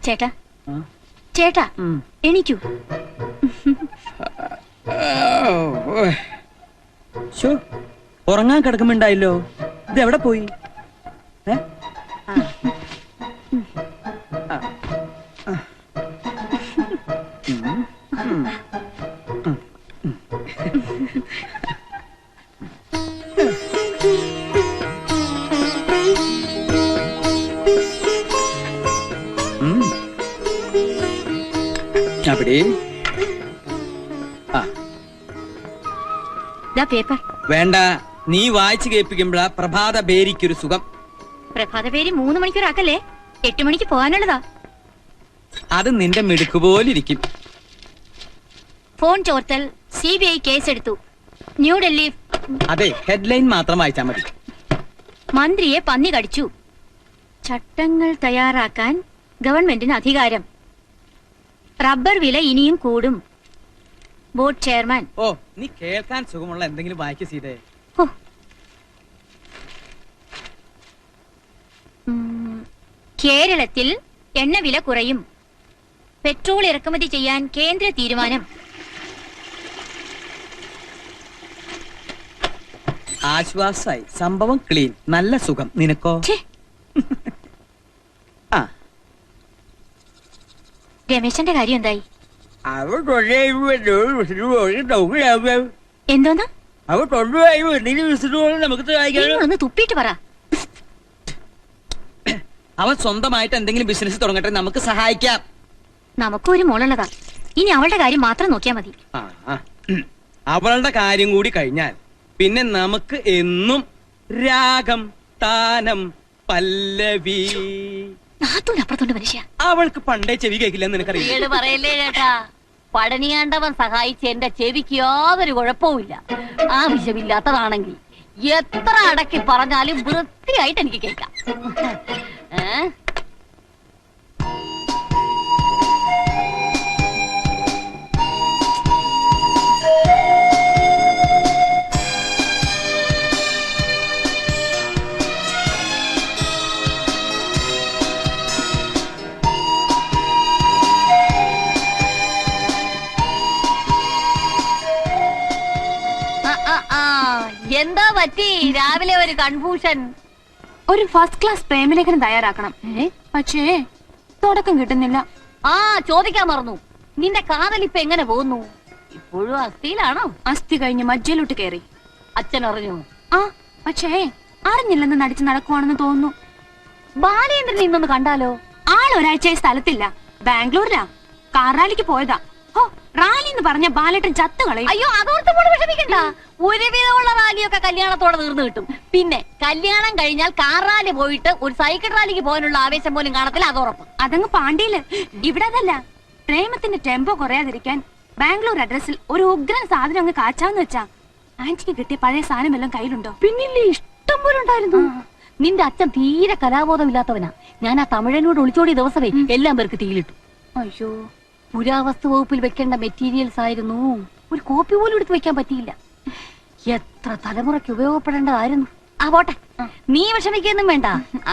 ചേട്ടാ ചേട്ടാ എണീക്കൂ. ഉറങ്ങാൻ കിടക്കുമ്പോണ്ടായില്ലോ. ഇത് എവിടെ പോയി? അവിടെ പേപ്പർ വേണ്ട, നീ വായിച്ചു കേൾപ്പിക്കുമ്പോഴാ പ്രഭാത പേരിക്കൊരു സുഖം. പ്രഭാത പേര് 3 മണിക്കൂർ ആക്കല്ലേ, 8 മണിക്ക് പോകാനുള്ളതാ. അത് നിന്റെ മിടുക്ക് പോലിരിക്കും. ഫോൺ ചോർത്തൽ, CBI കേസെടുത്തു. ന്യൂഡൽഹി. അതെ, ഹെഡ്ലൈൻ മാത്രം വായിച്ചാ മതി. മന്ത്രിയെ പന്നി കടിച്ചു. ചട്ടങ്ങൾ തയ്യാറാക്കാൻ ഗവൺമെന്റിന് അധികാരം. റബ്ബർ വില ഇനിയും കൂടും. Board chairman. ഓ, നീ കേൾക്കാൻ സുഖമുള്ള എന്തെങ്കിലും വായിക്ക് സീതേ. കേരളത്തിൽ എണ്ണവില കുറയും. പെട്രോൾ ഇറക്കുമതി ചെയ്യാൻ കേന്ദ്ര തീരുമാനം. ആശ്വാസായി, സംഭവം ക്ലീൻ, നല്ല സുഖം. നിനക്കോ? രമേശന്റെ കാര്യം എന്തായി? എന്തോന്നാ? ഒന്ന് തുപ്പിയിട്ട് പറ. അവൻ സ്വന്തമായിട്ട് എന്തെങ്കിലും ബിസിനസ് തുടങ്ങട്ടെ, നമുക്ക് സഹായിക്കാം. നമുക്കൊരു മോളുള്ളതാ. ഇനി അവളുടെ കാര്യം മാത്രം നോക്കിയാ മതി. അവളുടെ കാര്യം കൂടി കഴിഞ്ഞാൽ പിന്നെ നമുക്ക് എന്നും രാഗം, താനം, പല്ലവി. അപ്പുറത്തോണ്ട് മനുഷ്യ. അവൾക്ക് പണ്ടേ ചെവി കേൾക്കില്ലെന്ന് നിനക്കറിയാം. പറയല്ലേ ചേട്ടാ, പടനിയാണ്ടവൻ സഹായിച്ച് എന്റെ ചെവിക്ക് യാതൊരു കുഴപ്പവുമില്ല. ആവശ്യമില്ലാത്തതാണെങ്കിൽ എത്ര അടക്കി പറഞ്ഞാലും വൃത്തിയായിട്ട് എനിക്ക് കേൾക്കാം. എന്താ പറ്റി രാവിലെ ഒരു കൺഫ്യൂഷൻ? ഒരു ഫസ്റ്റ് ക്ലാസ് പ്രേമലേഖനം തയ്യാറാക്കണം. പക്ഷേ തുടക്കം കിട്ടുന്നില്ല. ചോദിക്കാൻ മറന്നു, നിന്റെ കാതലിപ്പ് എങ്ങനെ പോകുന്നു? ഇപ്പോഴും അസ്ഥിയിലാണോ? അസ്ഥി കഴിഞ്ഞ് മജ്ജയിലോട്ട് കയറി. അച്ഛൻ അറിഞ്ഞു? പക്ഷേ അറിഞ്ഞില്ലെന്ന് നടിച്ച് നടക്കുവാണെന്ന് തോന്നുന്നു. ബാലേന്ദ്രൻ ഇന്നൊന്ന് കണ്ടാലോ? ആൾ ഒരാഴ്ചയായി സ്ഥലത്തില്ല, ബാംഗ്ലൂരിലാ. കാർ റാലിക്ക് പോയതാ. റാലി എന്ന് പറഞ്ഞ ബാലേട്ടൻ ചത്തുകളയും. അയ്യോ, അതോർത്ത് പോലും വിഷമിക്കണ്ട. ഒരുവിധമുള്ള റാലിയൊക്കെ കല്യാണത്തോടെ തീർന്നു കിട്ടും. പിന്നെ കല്യാണം കഴിഞ്ഞാൽ കാർ റാലി പോയിട്ട് ഒരു സൈക്കിൾ റാലിക്ക് പോകാനുള്ള ആവേശം പോലും കാണത്തില്ല, അതുറപ്പ്. അതങ്ങ് പാണ്ടിയില്. ഇവിടെ അതല്ല. പ്രേമത്തിന്റെ ടെമ്പോ കുറയാതിരിക്കാൻ ബാംഗ്ലൂർ അഡ്രസ്സിൽ ഒരു ഉഗ്രൻ സാധനം അങ്ങ് കാച്ചാന്ന് വെച്ചാ. ആന്റിക്ക് കിട്ടിയ പഴയ സാധനം എല്ലാം കയ്യിലുണ്ടോ? പിന്നില്ലേ, ഇഷ്ടം പോലെ ഉണ്ടായിരുന്നു. നിന്റെ അച്ഛൻ തീരെ കലാബോധമില്ലാത്തവനാ. ഞാൻ ആ തമിഴനോട് ഒളിച്ചോടിയ ദിവസമേ എല്ലാം പേർക്ക് തീയിലിട്ടു. അയ്യോ, പുരാവസ്തു വകുപ്പിൽ വെക്കേണ്ട മെറ്റീരിയൽസ് ആയിരുന്നു. ഒരു കോപ്പി പോലും എടുത്ത് വെക്കാൻ പറ്റിയില്ല. എത്ര തലമുറയ്ക്ക് ഉപയോഗപ്പെടേണ്ടതായിരുന്നു. പോട്ടെ, നീ വിഷമിക്കൊന്നും വേണ്ട.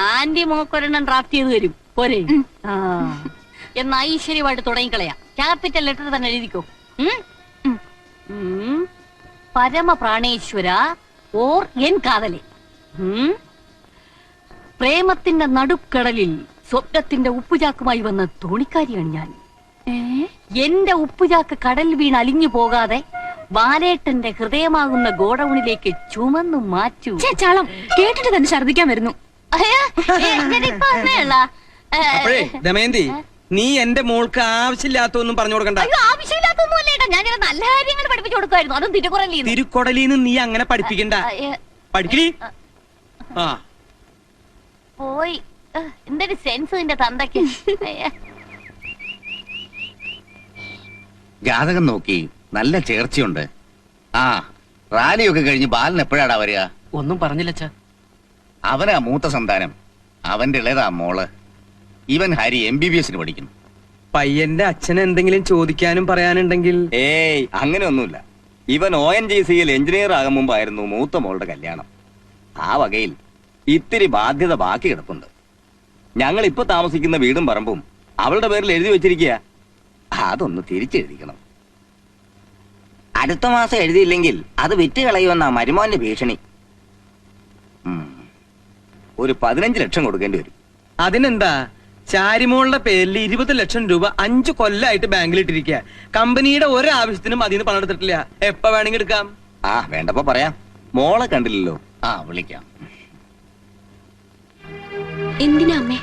ആന്റി മോക്കൊരെണ്ണം ഡ്രാഫ്റ്റ് ചെയ്ത് തരും പോരെ? എന്നാ ഐശ്വര്യമായിട്ട് തുടങ്ങിക്കളയാം. ക്യാപിറ്റൽ ലെറ്റർ തന്നെ എഴുതിക്കോ. പരമപ്രാണേശ്വര ഓർ എൻ കാതലെ. പ്രേമത്തിന്റെ നടുക്കടലിൽ സ്വപ്നത്തിന്റെ ഉപ്പുചാക്കുമായി വന്ന തോണിക്കാരിയാണ് ഞാൻ. എന്റെ ഉപ്പുചാക്ക് കടൽ വീണ് അലിഞ്ഞു പോകാതെ ബാലേട്ടന്റെ ഹൃദയമാകുന്ന ഗോഡൌണിലേക്ക് ചുമന്നു മാറ്റൂ. ചാളം കേട്ടിട്ട് തന്നെ ഛർദിക്കാൻ വരുന്നു. ദമയന്തി, നീ എന്റെ മോൾക്ക് ആവശ്യമില്ലാത്തൊന്നും പറഞ്ഞു കൊടുക്കണ്ട. ആവശ്യമില്ലാത്തൊന്നും അല്ലേട്ടാ, ഞാൻ നല്ല കാര്യങ്ങൾ പഠിപ്പിച്ചു കൊടുക്കുമായിരുന്നു. അതും തിരുക്കൊടലിന്ന് നീ അങ്ങനെ പഠിപ്പിക്കണ്ട. പഠിക്കണി പോയി. എന്തൊരു സെൻസ് നിന്റെ തന്തയ്ക്ക്. ജാതകം നോക്കി നല്ല ചേർച്ചയുണ്ട്. റാലിയൊക്കെ കഴിഞ്ഞ് ബാലൻ എപ്പോഴാടാ വരിക? ഒന്നും പറഞ്ഞില്ല. അവനാ മൂത്ത സന്താനം, അവന്റെ ഇളയതാ മോള്. ഇവൻ ഹരി MBBS പഠിക്കുന്നു. പയ്യന്റെ അച്ഛന് എന്തെങ്കിലും ചോദിക്കാനും പറയാനുണ്ടെങ്കിൽ? ഏയ്, അങ്ങനെയൊന്നുമില്ല. ഇവൻ ONGCയിൽ എഞ്ചിനീയർ ആകും മുമ്പായിരുന്നു മൂത്ത മോളുടെ കല്യാണം. ആ വകയിൽ ഇത്തിരി ബാധ്യത ബാക്കി കിടപ്പുണ്ട്. ഞങ്ങൾ ഇപ്പൊ താമസിക്കുന്ന വീടും പറമ്പും അവളുടെ പേരിൽ എഴുതി വെച്ചിരിക്കുക. അതൊന്ന് തിരിച്ചെഴുതിക്കണം. അടുത്ത മാസം എഴുതിയില്ലെങ്കിൽ അത് വിറ്റ് കളയുമെന്നാ മരുമോന്റെ ഭീഷണി. ഒരു 15 ലക്ഷം കൊടുക്കേണ്ടി വരും. അതിനെന്താ, ചാരിമോളുടെ പേരിൽ 20 ലക്ഷം രൂപ 5 കൊല്ലായിട്ട് ബാങ്കിൽ ഇട്ടിരിക്കുക. കമ്പനിയുടെ ഒരാവശ്യത്തിനും അതിന് പണം എടുത്തിട്ടില്ല. എപ്പ വേണമെങ്കിൽ എടുക്കാം. ആ വേണ്ടപ്പോ പറയാം. മോളെ കണ്ടില്ലല്ലോ. ആ വിളിക്കാം. എന്തിനാ അമ്മേ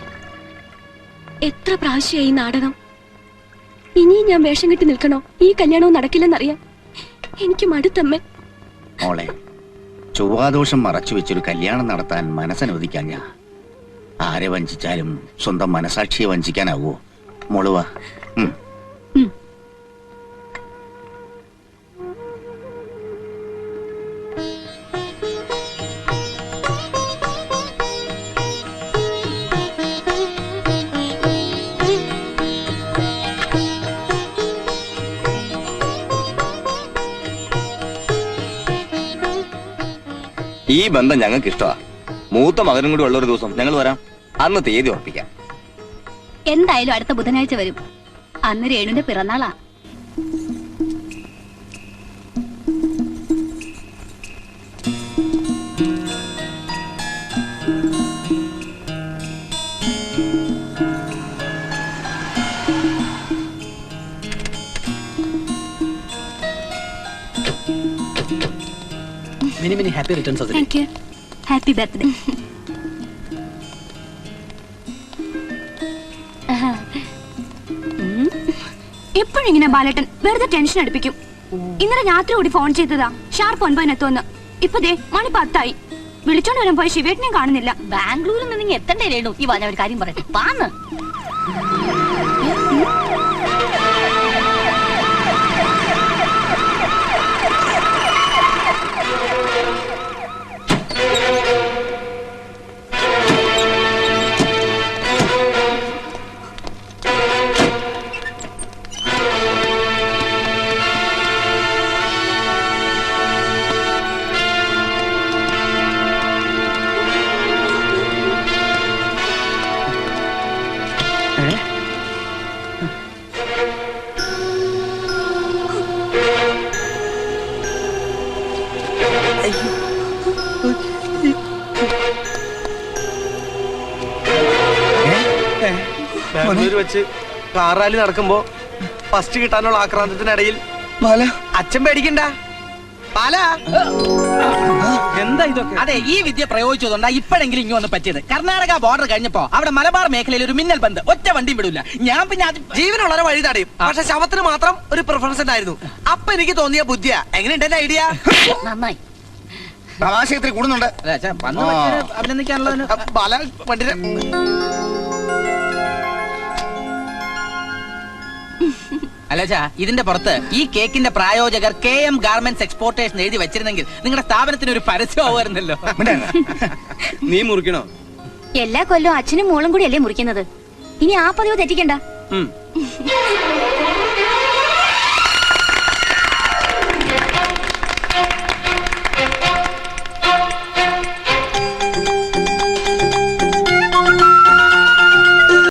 എത്ര പ്രാവശ്യമായി നാടകം? ഇനിയും ഞാൻ വേഷം കെട്ടി നിൽക്കണോ? ഈ കല്യാണവും നടക്കില്ലെന്നറിയാം. എനിക്ക് മടുത്തമ്മേ. മോളെ, ചൊവ്വാദോഷം മറച്ചു വെച്ചൊരു കല്യാണം നടത്താൻ മനസ്സനുവദിക്കാൻ ഞാൻ ആരെ വഞ്ചിച്ചാലും സ്വന്തം മനസാക്ഷിയെ വഞ്ചിക്കാനാവോ? മോളുവാ. ഈ ബന്ധം ഞങ്ങൾക്ക് ഇഷ്ടമാ. മൂത്ത മകനും കൂടി ഉള്ള ഒരു ദിവസം ഞങ്ങൾ വരാം. അന്ന് തീയതി ഉറപ്പിക്കാം. എന്തായാലും അടുത്ത ബുധനാഴ്ച വരും. അന്ന് രേണുവിന്റെ പിറന്നാളാ. Many happy returns of the day. Thank you. Happy birthday. എപ്പോഴും ഇങ്ങനെ ബാലേട്ടൻ വെറുതെ ടെൻഷൻ അടുപ്പിക്കും. ഇന്നലെ രാത്രി കൂടി ഫോൺ ചെയ്തതാ ഷാർപ്പ് 9 എത്തുമെന്ന്. ഇപ്പൊ ദേ മണി 10 വിളിച്ചോണ്ട് വരാൻ പോയ ശിവേട്ടനെയും കാണുന്നില്ല. ബാംഗ്ലൂരിൽ നിന്ന് എത്തണ്ടേ രേണു? ഈ വാ, ഞാൻ ഒരു കാര്യം പറയട്ടെ. പാന്ന് ബാംഗ്ലൂർ വെച്ച് കാർ റാലി നടക്കുമ്പോ ഫസ്റ്റ് കിട്ടാനുള്ള ആക്രാന്തത്തിനിടയിൽ അച്ഛൻ പേടിക്കണ്ട. എന്താ ഇതൊക്കെ? അതെ, ഈ വിദ്യ പ്രയോഗിച്ചതുകൊണ്ടാ ഇപ്പോഴെങ്കിലും ഇങ്ങ് വന്ന് പറ്റിയത്. കർണാടക ബോർഡർ കഴിഞ്ഞപ്പോ അവിടെ മലബാർ മേഖലയിൽ ഒരു മിന്നൽ ബന്ദ്, ഒറ്റ വണ്ടിയും വിടൂല. ഞാൻ പിന്നെ അത് ജീവനുള്ളവരെ വഴി തടയും. പക്ഷെ ശവത്തിന് മാത്രം ഒരു പ്രിഫറൻസ് ഉണ്ടായിരുന്നു. അപ്പൊ എനിക്ക് തോന്നിയ ബുദ്ധിയാ. എങ്ങനെയുണ്ട് എന്റെ ഐഡിയ? നന്നായി. പ്രവാസത്തിൽ കൂടുന്നുണ്ട്. അതെ, അച്ഛാ, വന്ന് പറ്റിയത് അഭിനന്ദിക്കാനുള്ളതിന് ബാല വണ്ടിയുടെ അല്ലച്ചാ, ഇതിന്റെ പുറത്ത് ഈ കേക്കിന്റെ പ്രായോജകർ KM ഗാർമെന്റ്സ് എക്സ്പോർട്ടേഷൻ എഴുതി വെച്ചിരുന്നെങ്കിൽ നിങ്ങളുടെ സ്ഥാപനത്തിന് ഒരു പരസ്യമാവുമായിരുന്നല്ലോ. നീ മുറിക്കണോ? എല്ലാ കൊല്ലവും അച്ഛനും മോളും കൂടി അല്ലേ മുറിക്കുന്നത്. ഇനി ആ പതിവ് തെറ്റിക്കണ്ട.